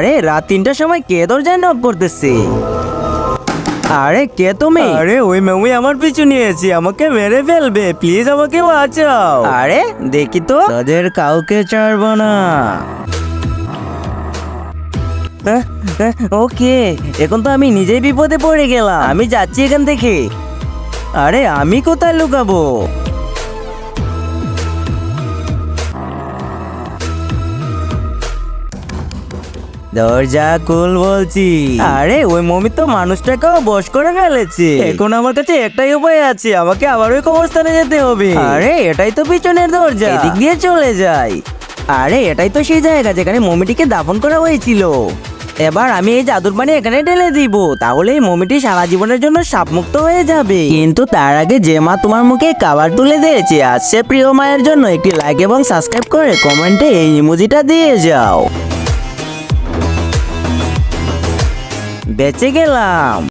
আরে রাত 3টার সময় কে দরজায় নক করতেছে? আরে কে তুমি? আরে ওই মমি আমার পিছু নিয়েছে, আমাকে মেরে ফেলবে, প্লিজ আমাকে বাঁচাও। আরে দেখি তো, তাদের কাউকে ছাড়বো না। ওকে, এখন তো আমি নিজেই বিপদে পড়ে গেলাম। আমি যাচ্ছি এখান থেকে। আরে আমি কোথায় লুকাবো? দরজা খুল বলছি। আরে ওই মমি তো মানুষটাকেও বশ করে ফেলেছে। এখন আমার কাছে একটাই উপায় আছে, আমাকে আবার ওই কবরস্থানে যেতে হবে। আরে এটাই তো পিছনের দরজা, এদিক দিয়ে চলে যাই। আরে এটাই তো সেই জায়গা যেখানে মমিটিকে দাফন করা হয়েছিল। এবার আমি এই জাদুর পানি এখানে ঢেলে দিব, তাহলে এই মমিটি সারা জীবনের জন্য সাপমুক্ত হয়ে যাবে। কিন্তু তার আগে যে মা তোমার মুখে খাবার তুলে দিয়েছে, আজ সে প্রিয় মায়ের জন্য একটি লাইক এবং সাবস্ক্রাইব করে কমেন্টে এই ইমোজিটা দিয়ে যাও। বেঁচে গেলাম।